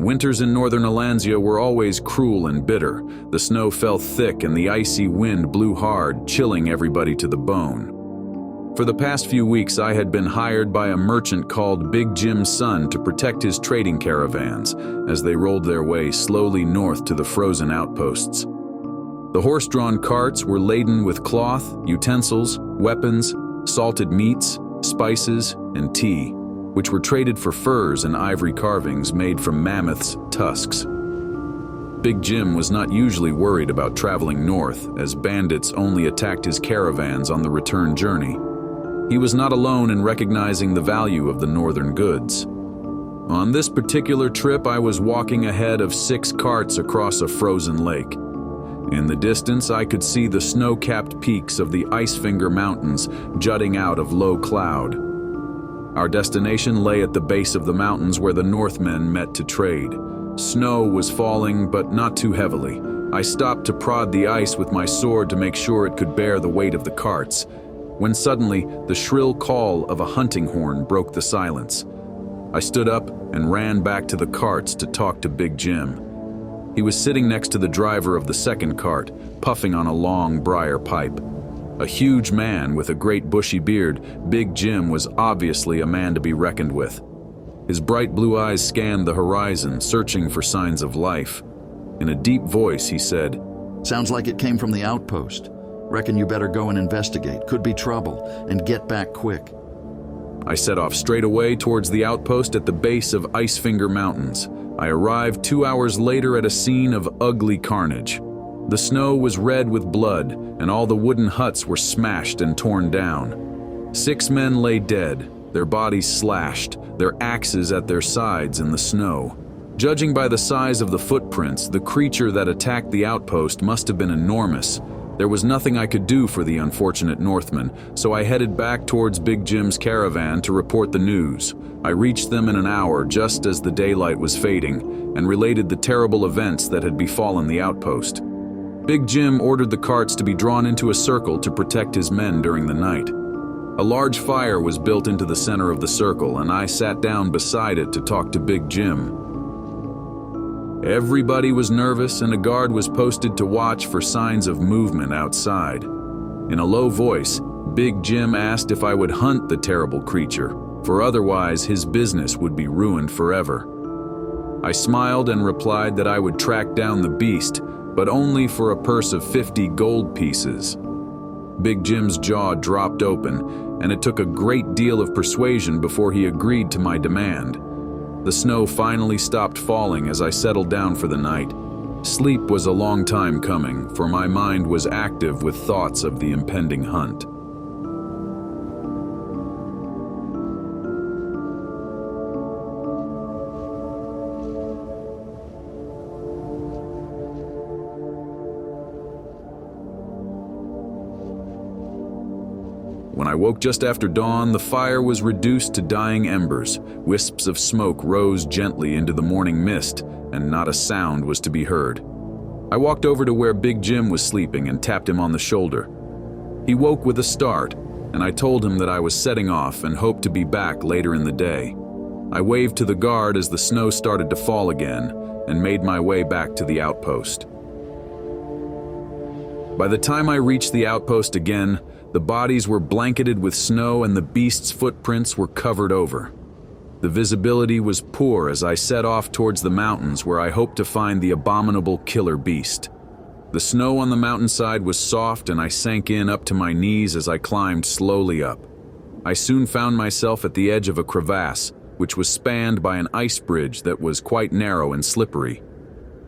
winters in northern Alanzia were always cruel and bitter. The snow fell thick and the icy wind blew hard, chilling everybody to the bone. For the past few weeks, I had been hired by a merchant called Big Jim's son to protect his trading caravans as they rolled their way slowly north to the frozen outposts. The horse-drawn carts were laden with cloth, utensils, weapons, salted meats, spices, and tea, which were traded for furs and ivory carvings made from mammoths' tusks. Big Jim was not usually worried about traveling north, as bandits only attacked his caravans on the return journey. He was not alone in recognizing the value of the northern goods. On this particular trip, I was walking ahead of 6 carts across a frozen lake. In the distance, I could see the snow-capped peaks of the Icefinger Mountains jutting out of low cloud. Our destination lay at the base of the mountains where the Northmen met to trade. Snow was falling, but not too heavily. I stopped to prod the ice with my sword to make sure it could bear the weight of the carts, when suddenly the shrill call of a hunting horn broke the silence. I stood up and ran back to the carts to talk to Big Jim. He was sitting next to the driver of the second cart, puffing on a long briar pipe. A huge man with a great bushy beard, Big Jim was obviously a man to be reckoned with. His bright blue eyes scanned the horizon, searching for signs of life. In a deep voice, he said, "Sounds like it came from the outpost. Reckon you better go and investigate. Could be trouble, and get back quick." I set off straight away towards the outpost at the base of Icefinger Mountains. I arrived 2 hours later at a scene of ugly carnage. The snow was red with blood, and all the wooden huts were smashed and torn down. 6 men lay dead, their bodies slashed, their axes at their sides in the snow. Judging by the size of the footprints, the creature that attacked the outpost must have been enormous. There was nothing I could do for the unfortunate Northmen, so I headed back towards Big Jim's caravan to report the news. I reached them in an hour just as the daylight was fading, and related the terrible events that had befallen the outpost. Big Jim ordered the carts to be drawn into a circle to protect his men during the night. A large fire was built into the center of the circle, and I sat down beside it to talk to Big Jim. Everybody was nervous, and a guard was posted to watch for signs of movement outside. In a low voice, Big Jim asked if I would hunt the terrible creature, for otherwise his business would be ruined forever. I smiled and replied that I would track down the beast, but only for a purse of 50 gold pieces. Big Jim's jaw dropped open, and it took a great deal of persuasion before he agreed to my demand. The snow finally stopped falling as I settled down for the night. Sleep was a long time coming, for my mind was active with thoughts of the impending hunt. When I woke just after dawn, the fire was reduced to dying embers. Wisps of smoke rose gently into the morning mist, and not a sound was to be heard. I walked over to where Big Jim was sleeping and tapped him on the shoulder. He woke with a start, and I told him that I was setting off and hoped to be back later in the day. I waved to the guard as the snow started to fall again, and made my way back to the outpost. By the time I reached the outpost again, the bodies were blanketed with snow and the beast's footprints were covered over. The visibility was poor as I set off towards the mountains where I hoped to find the abominable killer beast. The snow on the mountainside was soft and I sank in up to my knees as I climbed slowly up. I soon found myself at the edge of a crevasse, which was spanned by an ice bridge that was quite narrow and slippery.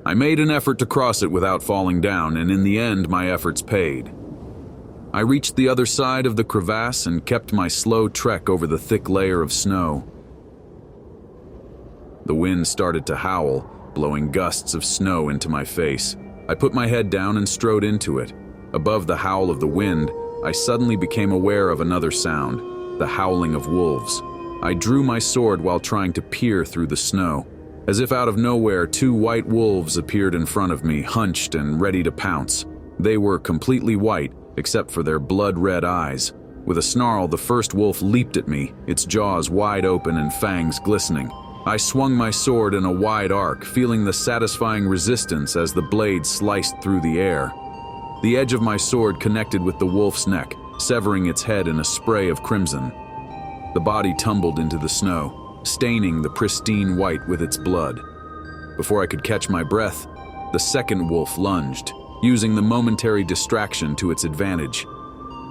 I made an effort to cross it without falling down, and in the end my efforts paid. I reached the other side of the crevasse and kept my slow trek over the thick layer of snow. The wind started to howl, blowing gusts of snow into my face. I put my head down and strode into it. Above the howl of the wind, I suddenly became aware of another sound, the howling of wolves. I drew my sword while trying to peer through the snow. As if out of nowhere, 2 white wolves appeared in front of me, hunched and ready to pounce. They were completely white, except for their blood-red eyes. With a snarl, the first wolf leaped at me, its jaws wide open and fangs glistening. I swung my sword in a wide arc, feeling the satisfying resistance as the blade sliced through the air. The edge of my sword connected with the wolf's neck, severing its head in a spray of crimson. The body tumbled into the snow, staining the pristine white with its blood. Before I could catch my breath, the second wolf lunged, using the momentary distraction to its advantage.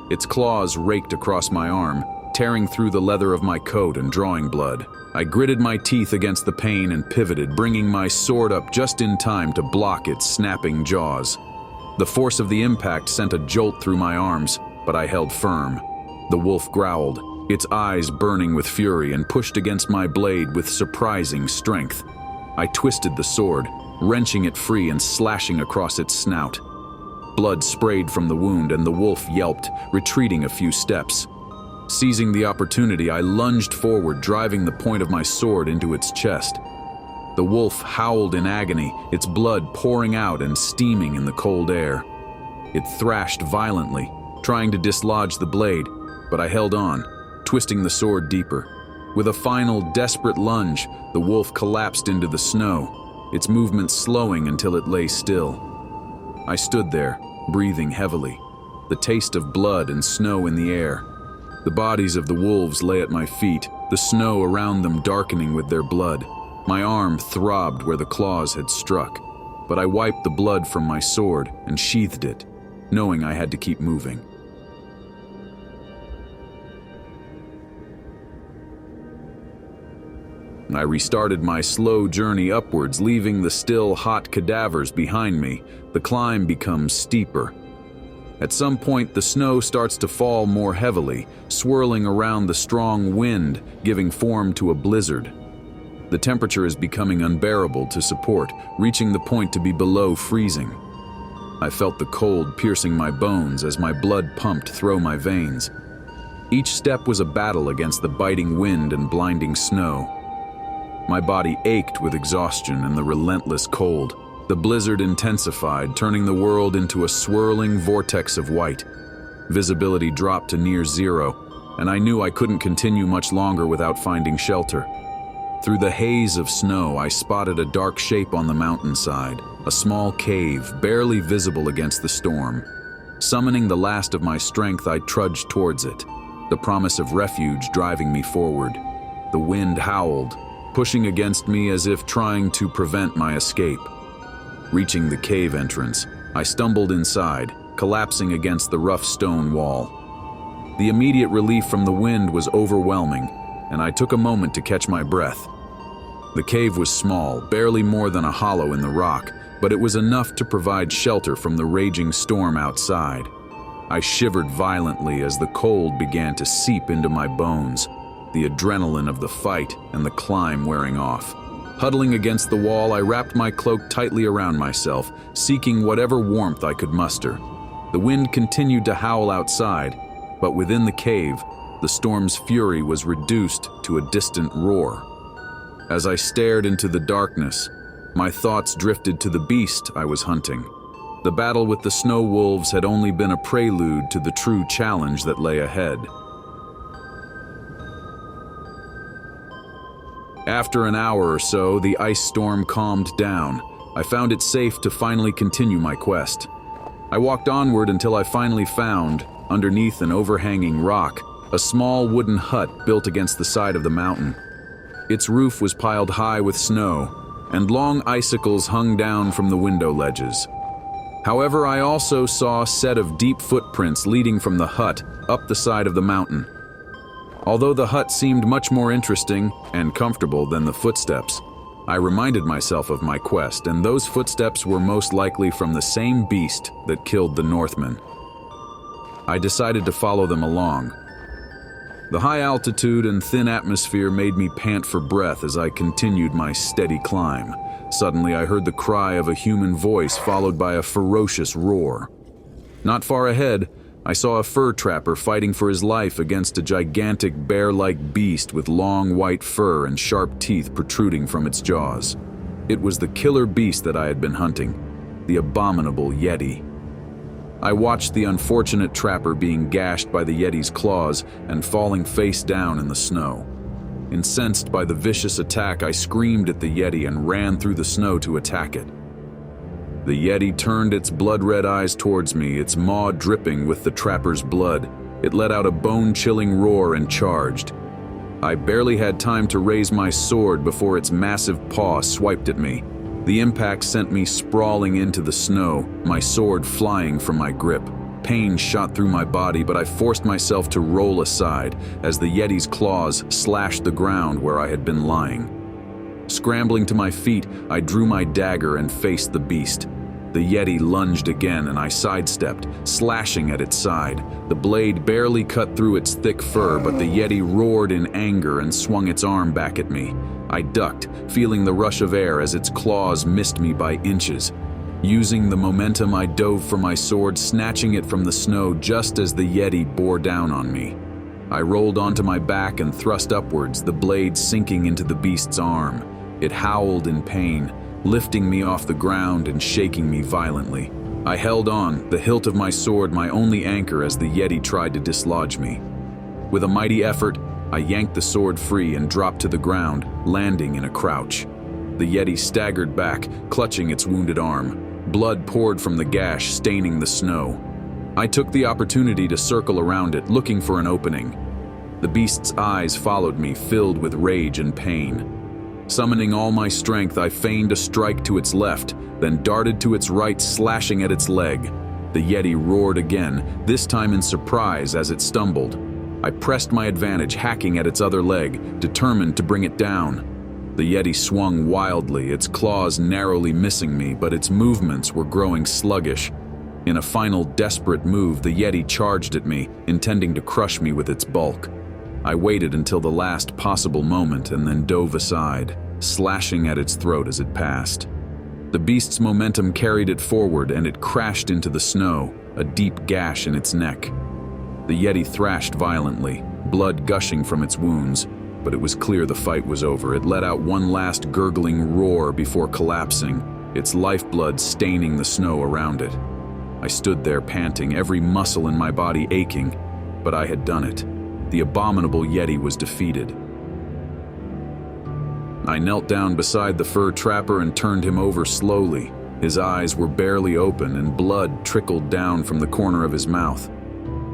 Its claws raked across my arm, tearing through the leather of my coat and drawing blood. I gritted my teeth against the pain and pivoted, bringing my sword up just in time to block its snapping jaws. The force of the impact sent a jolt through my arms, but I held firm. The wolf growled, its eyes burning with fury, and pushed against my blade with surprising strength. I twisted the sword, wrenching it free and slashing across its snout. Blood sprayed from the wound and the wolf yelped, retreating a few steps. Seizing the opportunity, I lunged forward, driving the point of my sword into its chest. The wolf howled in agony, its blood pouring out and steaming in the cold air. It thrashed violently, trying to dislodge the blade, but I held on, twisting the sword deeper. With a final, desperate lunge, the wolf collapsed into the snow, its movement slowing until it lay still. I stood there, breathing heavily, the taste of blood and snow in the air. The bodies of the wolves lay at my feet, the snow around them darkening with their blood. My arm throbbed where the claws had struck, but I wiped the blood from my sword and sheathed it, knowing I had to keep moving. I restarted my slow journey upwards, leaving the still hot cadavers behind me. The climb becomes steeper. At some point, the snow starts to fall more heavily, swirling around the strong wind, giving form to a blizzard. The temperature is becoming unbearable to support, reaching the point to be below freezing. I felt the cold piercing my bones as my blood pumped through my veins. Each step was a battle against the biting wind and blinding snow. My body ached with exhaustion and the relentless cold. The blizzard intensified, turning the world into a swirling vortex of white. Visibility dropped to near zero, and I knew I couldn't continue much longer without finding shelter. Through the haze of snow, I spotted a dark shape on the mountainside, a small cave, barely visible against the storm. Summoning the last of my strength, I trudged towards it, the promise of refuge driving me forward. The wind howled, pushing against me as if trying to prevent my escape. Reaching the cave entrance, I stumbled inside, collapsing against the rough stone wall. The immediate relief from the wind was overwhelming, and I took a moment to catch my breath. The cave was small, barely more than a hollow in the rock, but it was enough to provide shelter from the raging storm outside. I shivered violently as the cold began to seep into my bones, the adrenaline of the fight and the climb wearing off. Huddling against the wall, I wrapped my cloak tightly around myself, seeking whatever warmth I could muster. The wind continued to howl outside, but within the cave, the storm's fury was reduced to a distant roar. As I stared into the darkness, my thoughts drifted to the beast I was hunting. The battle with the snow wolves had only been a prelude to the true challenge that lay ahead. After an hour or so, the ice storm calmed down. I found it safe to finally continue my quest. I walked onward until I finally found, underneath an overhanging rock, a small wooden hut built against the side of the mountain. Its roof was piled high with snow, and long icicles hung down from the window ledges. However, I also saw a set of deep footprints leading from the hut up the side of the mountain. Although the hut seemed much more interesting and comfortable than the footsteps, I reminded myself of my quest, and those footsteps were most likely from the same beast that killed the Northmen. I decided to follow them along. The high altitude and thin atmosphere made me pant for breath as I continued my steady climb. Suddenly, I heard the cry of a human voice followed by a ferocious roar. Not far ahead, I saw a fur trapper fighting for his life against a gigantic bear-like beast with long white fur and sharp teeth protruding from its jaws. It was the killer beast that I had been hunting, the abominable Yeti. I watched the unfortunate trapper being gashed by the Yeti's claws and falling face down in the snow. Incensed by the vicious attack, I screamed at the Yeti and ran through the snow to attack it. The Yeti turned its blood-red eyes towards me, its maw dripping with the trapper's blood. It let out a bone-chilling roar and charged. I barely had time to raise my sword before its massive paw swiped at me. The impact sent me sprawling into the snow, my sword flying from my grip. Pain shot through my body, but I forced myself to roll aside as the Yeti's claws slashed the ground where I had been lying. Scrambling to my feet, I drew my dagger and faced the beast. The Yeti lunged again and I sidestepped, slashing at its side. The blade barely cut through its thick fur, but the Yeti roared in anger and swung its arm back at me. I ducked, feeling the rush of air as its claws missed me by inches. Using the momentum, I dove for my sword, snatching it from the snow just as the Yeti bore down on me. I rolled onto my back and thrust upwards, the blade sinking into the beast's arm. It howled in pain, lifting me off the ground and shaking me violently. I held on, the hilt of my sword my only anchor as the Yeti tried to dislodge me. With a mighty effort, I yanked the sword free and dropped to the ground, landing in a crouch. The Yeti staggered back, clutching its wounded arm. Blood poured from the gash, staining the snow. I took the opportunity to circle around it, looking for an opening. The beast's eyes followed me, filled with rage and pain. Summoning all my strength, I feigned a strike to its left, then darted to its right, slashing at its leg. The Yeti roared again, this time in surprise as it stumbled. I pressed my advantage, hacking at its other leg, determined to bring it down. The Yeti swung wildly, its claws narrowly missing me, but its movements were growing sluggish. In a final desperate move, the Yeti charged at me, intending to crush me with its bulk. I waited until the last possible moment and then dove aside, slashing at its throat as it passed. The beast's momentum carried it forward and it crashed into the snow, a deep gash in its neck. The Yeti thrashed violently, blood gushing from its wounds, but it was clear the fight was over. It let out one last gurgling roar before collapsing, its lifeblood staining the snow around it. I stood there panting, every muscle in my body aching, but I had done it. The abominable Yeti was defeated. I knelt down beside the fur trapper and turned him over slowly. His eyes were barely open and blood trickled down from the corner of his mouth.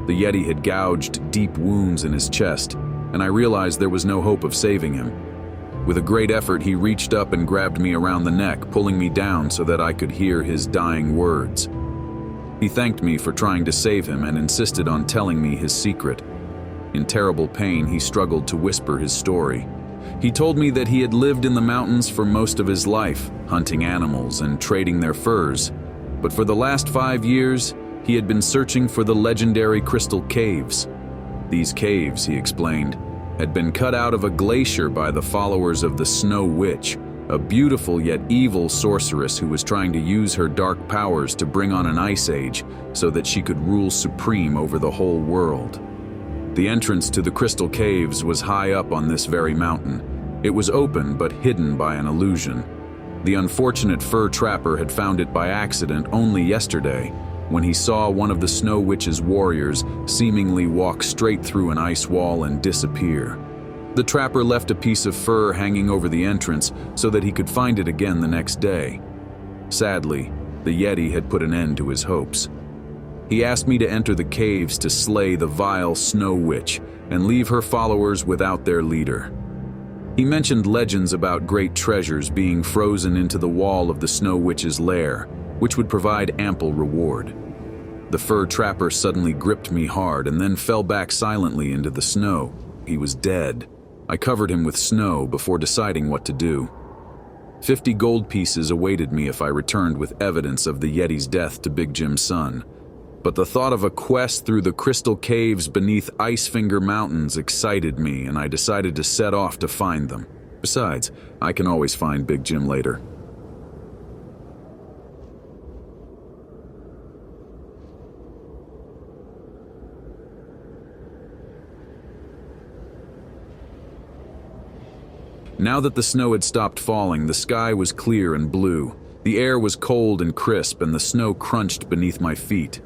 The Yeti had gouged deep wounds in his chest, and I realized there was no hope of saving him. With a great effort, he reached up and grabbed me around the neck, pulling me down so that I could hear his dying words. He thanked me for trying to save him and insisted on telling me his secret. In terrible pain, he struggled to whisper his story. He told me that he had lived in the mountains for most of his life, hunting animals and trading their furs. But for the last 5 years, he had been searching for the legendary crystal caves. These caves, he explained, had been cut out of a glacier by the followers of the Snow Witch, a beautiful yet evil sorceress who was trying to use her dark powers to bring on an ice age so that she could rule supreme over the whole world. The entrance to the crystal caves was high up on this very mountain. It was open but hidden by an illusion. The unfortunate fur trapper had found it by accident only yesterday, when he saw one of the Snow Witch's warriors seemingly walk straight through an ice wall and disappear. The trapper left a piece of fur hanging over the entrance so that he could find it again the next day. Sadly, the Yeti had put an end to his hopes. He asked me to enter the caves to slay the vile Snow Witch and leave her followers without their leader. He mentioned legends about great treasures being frozen into the wall of the Snow Witch's lair, which would provide ample reward. The fur trapper suddenly gripped me hard and then fell back silently into the snow. He was dead. I covered him with snow before deciding what to do. 50 gold pieces awaited me if I returned with evidence of the Yeti's death to Big Jim's son. But the thought of a quest through the crystal caves beneath Icefinger Mountains excited me, and I decided to set off to find them. Besides, I can always find Big Jim later. Now that the snow had stopped falling, the sky was clear and blue. The air was cold and crisp, and the snow crunched beneath my feet.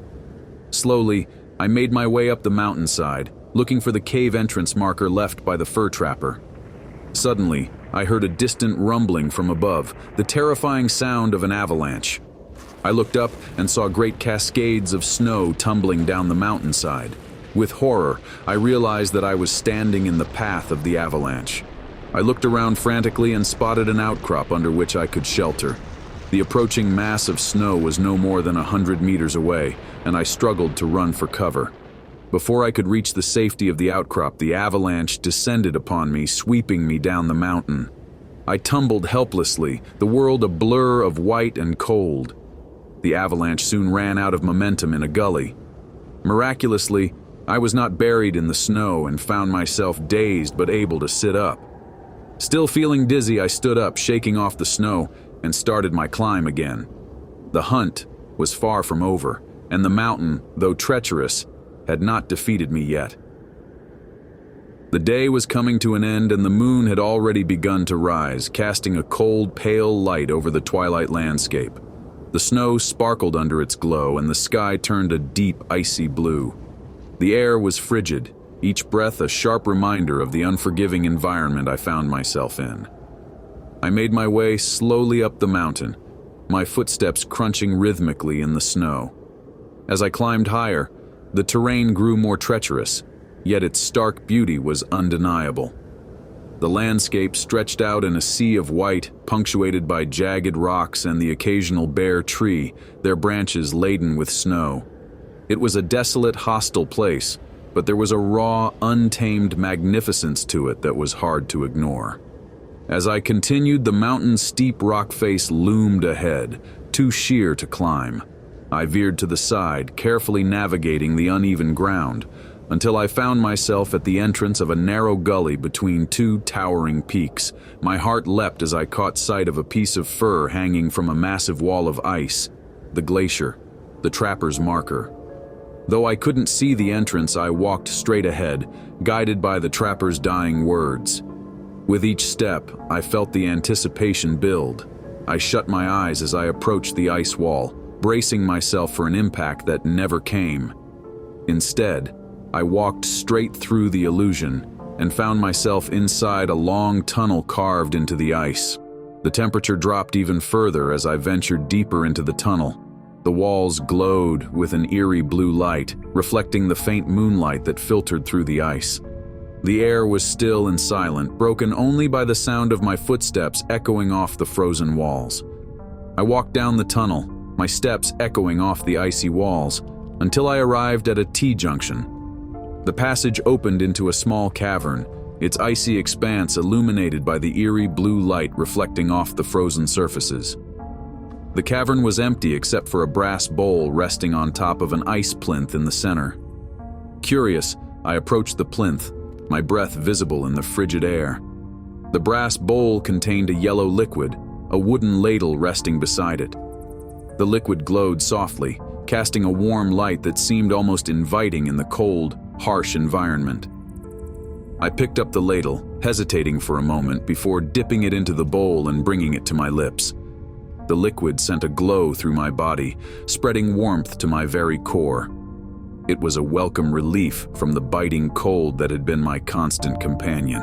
Slowly, I made my way up the mountainside, looking for the cave entrance marker left by the fur trapper. Suddenly, I heard a distant rumbling from above, the terrifying sound of an avalanche. I looked up and saw great cascades of snow tumbling down the mountainside. With horror, I realized that I was standing in the path of the avalanche. I looked around frantically and spotted an outcrop under which I could shelter. The approaching mass of snow was no more than 100 meters away, and I struggled to run for cover. Before I could reach the safety of the outcrop, the avalanche descended upon me, sweeping me down the mountain. I tumbled helplessly, the world a blur of white and cold. The avalanche soon ran out of momentum in a gully. Miraculously, I was not buried in the snow and found myself dazed but able to sit up. Still feeling dizzy, I stood up, shaking off the snow, and started my climb again. The hunt was far from over, and the mountain, though treacherous, had not defeated me yet. The day was coming to an end, and the moon had already begun to rise, casting a cold, pale light over the twilight landscape. The snow sparkled under its glow, and the sky turned a deep, icy blue. The air was frigid, each breath a sharp reminder of the unforgiving environment I found myself in. I made my way slowly up the mountain, my footsteps crunching rhythmically in the snow. As I climbed higher, the terrain grew more treacherous, yet its stark beauty was undeniable. The landscape stretched out in a sea of white, punctuated by jagged rocks and the occasional bare tree, their branches laden with snow. It was a desolate, hostile place, but there was a raw, untamed magnificence to it that was hard to ignore. As I continued, the mountain's steep rock face loomed ahead, too sheer to climb. I veered to the side, carefully navigating the uneven ground, until I found myself at the entrance of a narrow gully between two towering peaks. My heart leapt as I caught sight of a piece of fur hanging from a massive wall of ice, the glacier, the trapper's marker. Though I couldn't see the entrance, I walked straight ahead, guided by the trapper's dying words. With each step, I felt the anticipation build. I shut my eyes as I approached the ice wall, bracing myself for an impact that never came. Instead, I walked straight through the illusion and found myself inside a long tunnel carved into the ice. The temperature dropped even further as I ventured deeper into the tunnel. The walls glowed with an eerie blue light, reflecting the faint moonlight that filtered through the ice. The air was still and silent, broken only by the sound of my footsteps echoing off the frozen walls. I walked down the tunnel, my steps echoing off the icy walls, until I arrived at a T-junction. The passage opened into a small cavern, its icy expanse illuminated by the eerie blue light reflecting off the frozen surfaces. The cavern was empty except for a brass bowl resting on top of an ice plinth in the center. Curious, I approached the plinth, my breath visible in the frigid air. The brass bowl contained a yellow liquid, a wooden ladle resting beside it. The liquid glowed softly, casting a warm light that seemed almost inviting in the cold, harsh environment. I picked up the ladle, hesitating for a moment before dipping it into the bowl and bringing it to my lips. The liquid sent a glow through my body, spreading warmth to my very core. It was a welcome relief from the biting cold that had been my constant companion.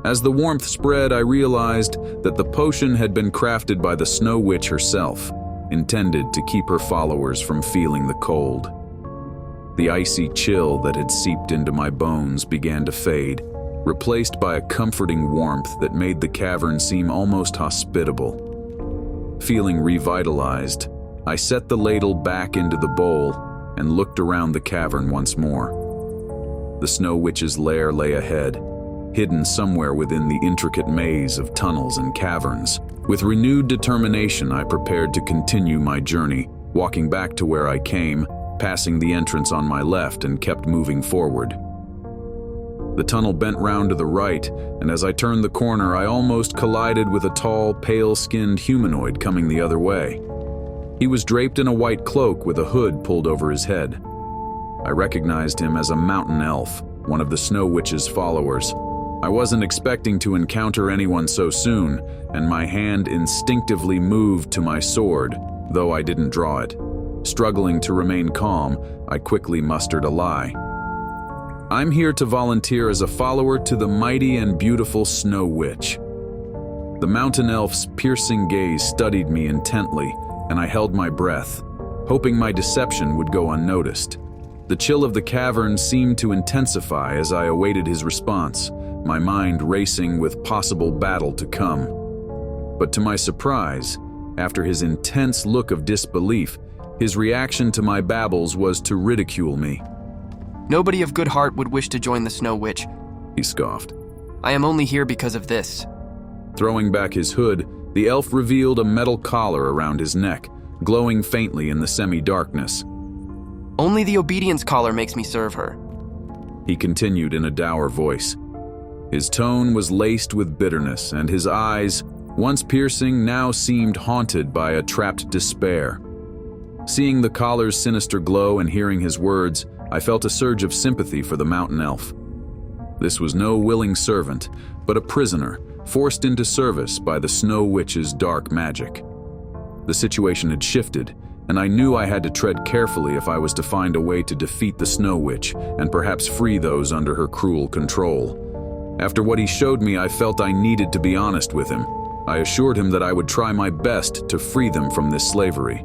As the warmth spread, I realized that the potion had been crafted by the Snow Witch herself, intended to keep her followers from feeling the cold. The icy chill that had seeped into my bones began to fade, replaced by a comforting warmth that made the cavern seem almost hospitable. Feeling revitalized, I set the ladle back into the bowl and looked around the cavern once more. The Snow Witch's lair lay ahead, hidden somewhere within the intricate maze of tunnels and caverns. With renewed determination, I prepared to continue my journey, walking back to where I came, passing the entrance on my left, and kept moving forward. The tunnel bent round to the right, and as I turned the corner, I almost collided with a tall, pale-skinned humanoid coming the other way. He was draped in a white cloak with a hood pulled over his head. I recognized him as a mountain elf, one of the Snow Witch's followers. I wasn't expecting to encounter anyone so soon, and my hand instinctively moved to my sword, though I didn't draw it. Struggling to remain calm, I quickly mustered a lie. I'm here to volunteer as a follower to the mighty and beautiful Snow Witch." The mountain elf's piercing gaze studied me intently, and I held my breath, hoping my deception would go unnoticed. The chill of the cavern seemed to intensify as I awaited his response, my mind racing with possible battle to come. But to my surprise, after his intense look of disbelief, his reaction to my babbles was to ridicule me. "Nobody of good heart would wish to join the Snow Witch," he scoffed. "I am only here because of this." Throwing back his hood, the elf revealed a metal collar around his neck, glowing faintly in the semi-darkness. "Only the obedience collar makes me serve her," he continued in a dour voice. His tone was laced with bitterness, and his eyes, once piercing, now seemed haunted by a trapped despair. Seeing the collar's sinister glow and hearing his words, I felt a surge of sympathy for the mountain elf. This was no willing servant, but a prisoner, forced into service by the Snow Witch's dark magic. The situation had shifted, and I knew I had to tread carefully if I was to find a way to defeat the Snow Witch and perhaps free those under her cruel control. After what he showed me, I felt I needed to be honest with him. I assured him that I would try my best to free them from this slavery.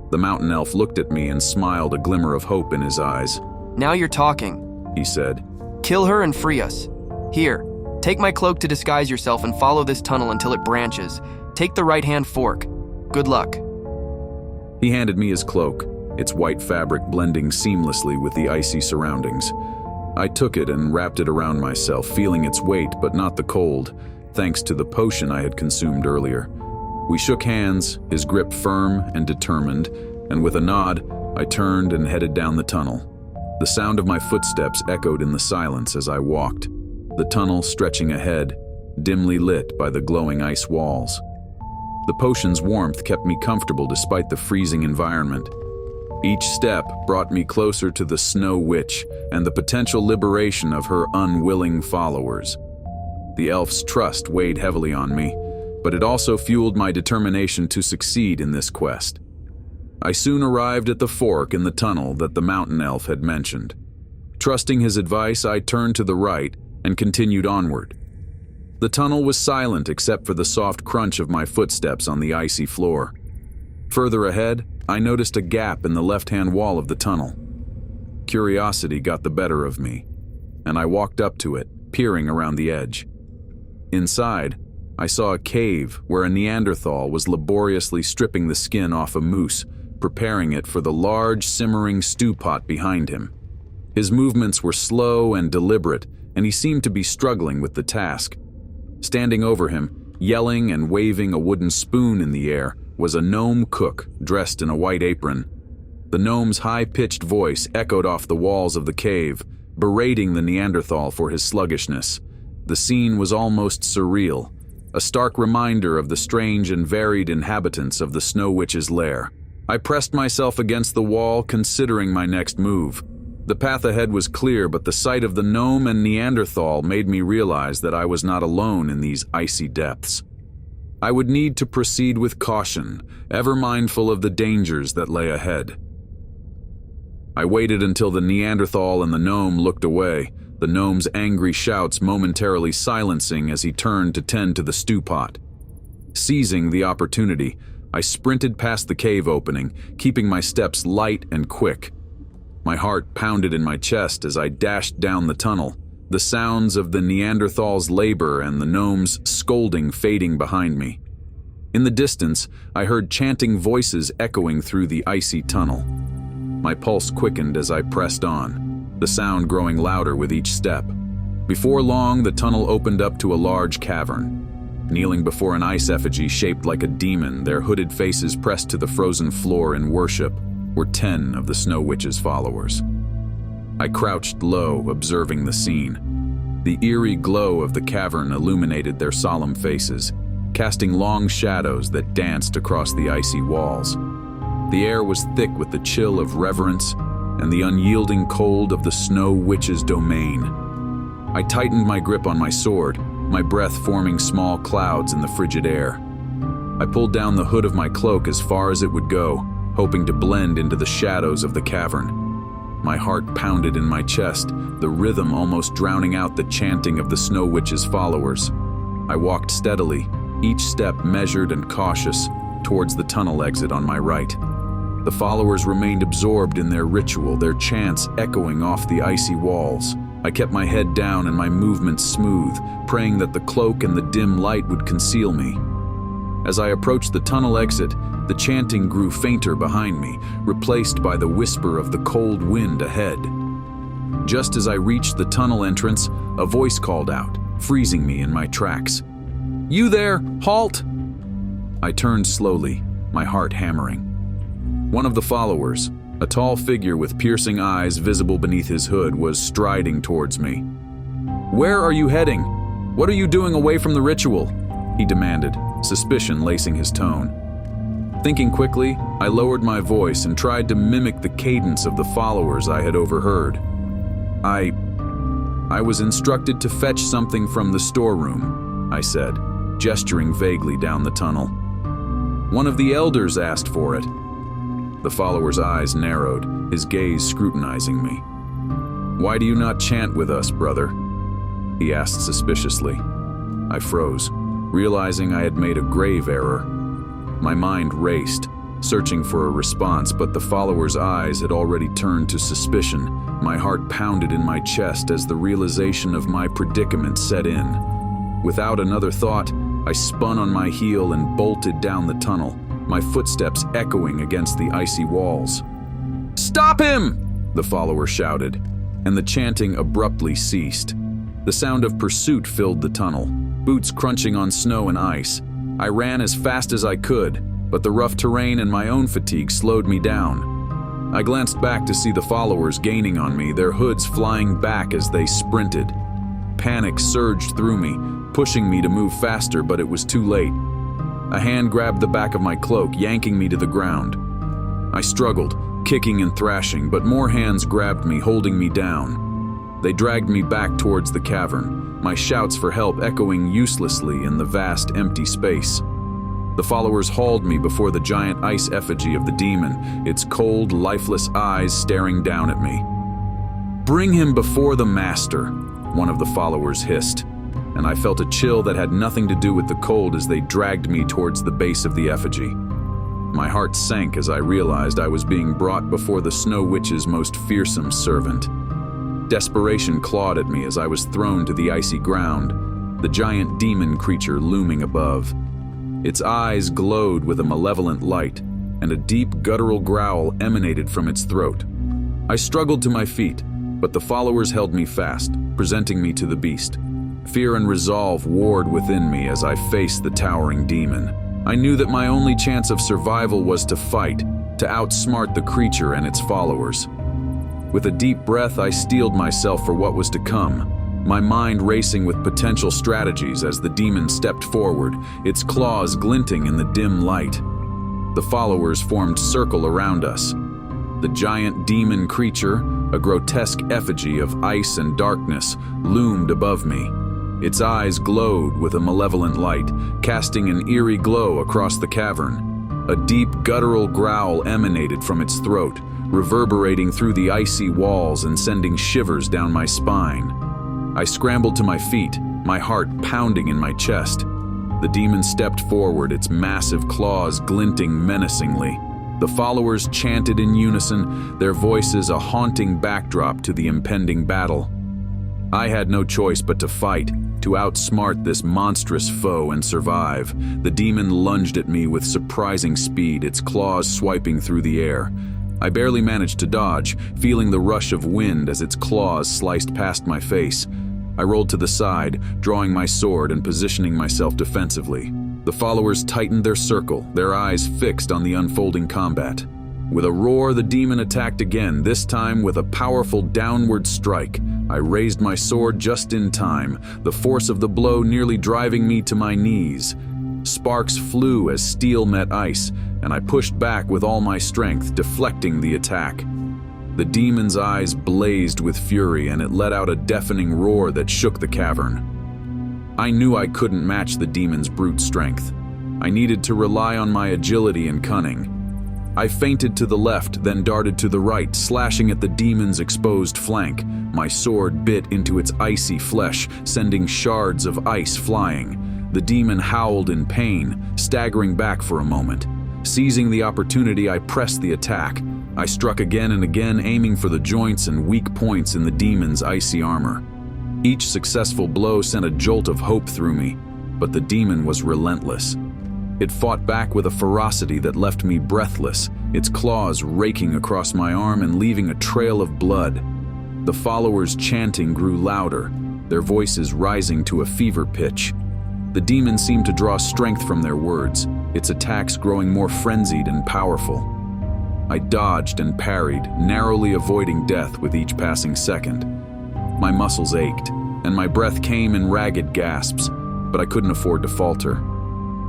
The mountain elf looked at me and smiled, a glimmer of hope in his eyes. "Now you're talking," he said. "Kill her and free us. Here, take my cloak to disguise yourself and follow this tunnel until it branches. Take the right-hand fork. Good luck." He handed me his cloak, its white fabric blending seamlessly with the icy surroundings. I took it and wrapped it around myself, feeling its weight but not the cold, thanks to the potion I had consumed earlier. We shook hands, his grip firm and determined, and with a nod, I turned and headed down the tunnel. The sound of my footsteps echoed in the silence as I walked, the tunnel stretching ahead, dimly lit by the glowing ice walls. The potion's warmth kept me comfortable despite the freezing environment. Each step brought me closer to the Snow Witch and the potential liberation of her unwilling followers. The elf's trust weighed heavily on me, but it also fueled my determination to succeed in this quest. I soon arrived at the fork in the tunnel that the mountain elf had mentioned. Trusting his advice, I turned to the right and continued onward. The tunnel was silent except for the soft crunch of my footsteps on the icy floor. Further ahead, I noticed a gap in the left-hand wall of the tunnel. Curiosity got the better of me, and I walked up to it, peering around the edge. Inside, I saw a cave where a Neanderthal was laboriously stripping the skin off a moose, preparing it for the large, simmering stew pot behind him. His movements were slow and deliberate, and he seemed to be struggling with the task. Standing over him, yelling and waving a wooden spoon in the air, was a gnome cook dressed in a white apron. The gnome's high-pitched voice echoed off the walls of the cave, berating the Neanderthal for his sluggishness. The scene was almost surreal, a stark reminder of the strange and varied inhabitants of the Snow Witch's lair. I pressed myself against the wall, considering my next move. The path ahead was clear, but the sight of the gnome and Neanderthal made me realize that I was not alone in these icy depths. I would need to proceed with caution, ever mindful of the dangers that lay ahead. I waited until the Neanderthal and the gnome looked away, the gnome's angry shouts momentarily silencing as he turned to tend to the stew pot. Seizing the opportunity, I sprinted past the cave opening, keeping my steps light and quick. My heart pounded in my chest as I dashed down the tunnel, the sounds of the Neanderthal's labor and the gnome's scolding fading behind me. In the distance, I heard chanting voices echoing through the icy tunnel. My pulse quickened as I pressed on, the sound growing louder with each step. Before long, the tunnel opened up to a large cavern. Kneeling before an ice effigy shaped like a demon, their hooded faces pressed to the frozen floor in worship, were 10 of the Snow Witch's followers. I crouched low, observing the scene. The eerie glow of the cavern illuminated their solemn faces, casting long shadows that danced across the icy walls. The air was thick with the chill of reverence and the unyielding cold of the Snow Witch's domain. I tightened my grip on my sword, my breath forming small clouds in the frigid air. I pulled down the hood of my cloak as far as it would go, hoping to blend into the shadows of the cavern. My heart pounded in my chest, the rhythm almost drowning out the chanting of the Snow Witch's followers. I walked steadily, each step measured and cautious, towards the tunnel exit on my right. The followers remained absorbed in their ritual, their chants echoing off the icy walls. I kept my head down and my movements smooth, praying that the cloak and the dim light would conceal me. As I approached the tunnel exit, the chanting grew fainter behind me, replaced by the whisper of the cold wind ahead. Just as I reached the tunnel entrance, a voice called out, freezing me in my tracks. "You there! Halt!" I turned slowly, my heart hammering. One of the followers, a tall figure with piercing eyes visible beneath his hood, was striding towards me. "Where are you heading? What are you doing away from the ritual?" he demanded, suspicion lacing his tone. Thinking quickly, I lowered my voice and tried to mimic the cadence of the followers I had overheard. I was instructed to fetch something from the storeroom, I said, gesturing vaguely down the tunnel. "One of the elders asked for it." The follower's eyes narrowed, his gaze scrutinizing me. "Why do you not chant with us, brother?" he asked suspiciously. I froze, realizing I had made a grave error. My mind raced, searching for a response, but the follower's eyes had already turned to suspicion. My heart pounded in my chest as the realization of my predicament set in. Without another thought, I spun on my heel and bolted down the tunnel, my footsteps echoing against the icy walls. "Stop him!" the follower shouted, and the chanting abruptly ceased. The sound of pursuit filled the tunnel, boots crunching on snow and ice. I ran as fast as I could, but the rough terrain and my own fatigue slowed me down. I glanced back to see the followers gaining on me, their hoods flying back as they sprinted. Panic surged through me, pushing me to move faster, but it was too late. A hand grabbed the back of my cloak, yanking me to the ground. I struggled, kicking and thrashing, but more hands grabbed me, holding me down. They dragged me back towards the cavern, my shouts for help echoing uselessly in the vast, empty space. The followers hauled me before the giant ice effigy of the demon, its cold, lifeless eyes staring down at me. "Bring him before the master," one of the followers hissed, and I felt a chill that had nothing to do with the cold as they dragged me towards the base of the effigy. My heart sank as I realized I was being brought before the Snow Witch's most fearsome servant. Desperation clawed at me as I was thrown to the icy ground, the giant demon creature looming above. Its eyes glowed with a malevolent light, and a deep guttural growl emanated from its throat. I struggled to my feet, but the followers held me fast, presenting me to the beast. Fear and resolve warred within me as I faced the towering demon. I knew that my only chance of survival was to fight, to outsmart the creature and its followers. With a deep breath, I steeled myself for what was to come, my mind racing with potential strategies as the demon stepped forward, its claws glinting in the dim light. The followers formed circle around us. The giant demon creature, a grotesque effigy of ice and darkness, loomed above me. Its eyes glowed with a malevolent light, casting an eerie glow across the cavern. A deep guttural growl emanated from its throat, reverberating through the icy walls and sending shivers down my spine. I scrambled to my feet, my heart pounding in my chest. The demon stepped forward, its massive claws glinting menacingly. The followers chanted in unison, their voices a haunting backdrop to the impending battle. I had no choice but to fight, to outsmart this monstrous foe and survive. The demon lunged at me with surprising speed, its claws swiping through the air. I barely managed to dodge, feeling the rush of wind as its claws sliced past my face. I rolled to the side, drawing my sword and positioning myself defensively. The followers tightened their circle, their eyes fixed on the unfolding combat. With a roar, the demon attacked again, this time with a powerful downward strike. I raised my sword just in time, the force of the blow nearly driving me to my knees. Sparks flew as steel met ice, and I pushed back with all my strength, deflecting the attack. The demon's eyes blazed with fury, and it let out a deafening roar that shook the cavern. I knew I couldn't match the demon's brute strength. I needed to rely on my agility and cunning. I feinted to the left, then darted to the right, slashing at the demon's exposed flank. My sword bit into its icy flesh, sending shards of ice flying. The demon howled in pain, staggering back for a moment. Seizing the opportunity, I pressed the attack. I struck again and again, aiming for the joints and weak points in the demon's icy armor. Each successful blow sent a jolt of hope through me, but the demon was relentless. It fought back with a ferocity that left me breathless, its claws raking across my arm and leaving a trail of blood. The followers' chanting grew louder, their voices rising to a fever pitch. The demon seemed to draw strength from their words, its attacks growing more frenzied and powerful. I dodged and parried, narrowly avoiding death with each passing second. My muscles ached, and my breath came in ragged gasps, but I couldn't afford to falter.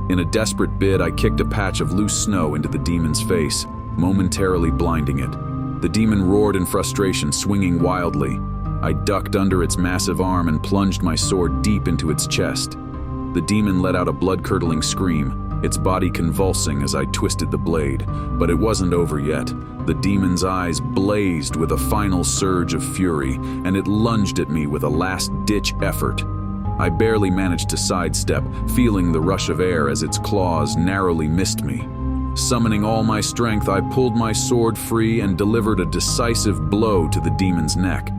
In a desperate bid, I kicked a patch of loose snow into the demon's face, momentarily blinding it. The demon roared in frustration, swinging wildly. I ducked under its massive arm and plunged my sword deep into its chest. The demon let out a blood-curdling scream, its body convulsing as I twisted the blade. But it wasn't over yet. The demon's eyes blazed with a final surge of fury, and it lunged at me with a last-ditch effort. I barely managed to sidestep, feeling the rush of air as its claws narrowly missed me. Summoning all my strength, I pulled my sword free and delivered a decisive blow to the demon's neck.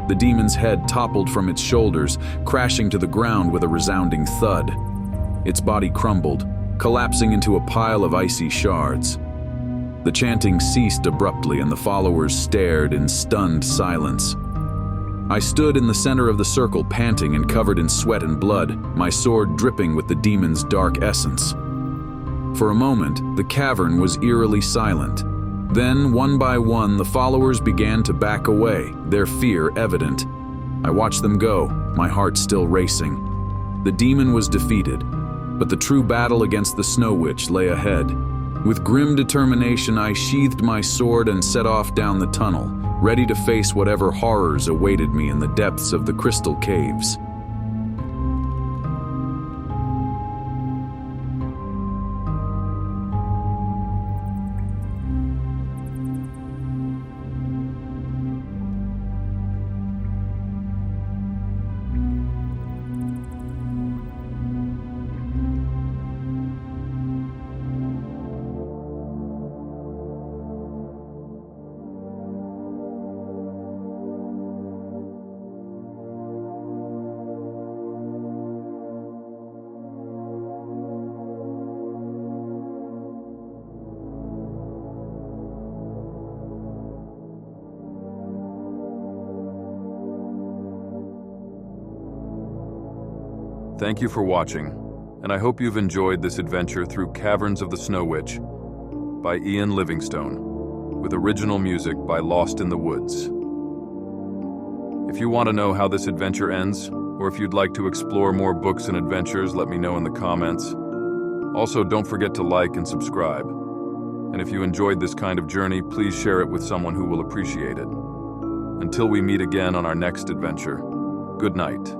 The demon's head toppled from its shoulders, crashing to the ground with a resounding thud. Its body crumbled, collapsing into a pile of icy shards. The chanting ceased abruptly, and the followers stared in stunned silence. I stood in the center of the circle, panting and covered in sweat and blood, my sword dripping with the demon's dark essence. For a moment, the cavern was eerily silent. Then, one by one, the followers began to back away, their fear evident. I watched them go, my heart still racing. The demon was defeated, but the true battle against the Snow Witch lay ahead. With grim determination, I sheathed my sword and set off down the tunnel, ready to face whatever horrors awaited me in the depths of the crystal caves. Thank you for watching, and I hope you've enjoyed this adventure through Caverns of the Snow Witch by Ian Livingstone, with original music by Lost in the Woods. If you want to know how this adventure ends, or if you'd like to explore more books and adventures, let me know in the comments. Also, don't forget to like and subscribe. And if you enjoyed this kind of journey, please share it with someone who will appreciate it. Until we meet again on our next adventure, good night.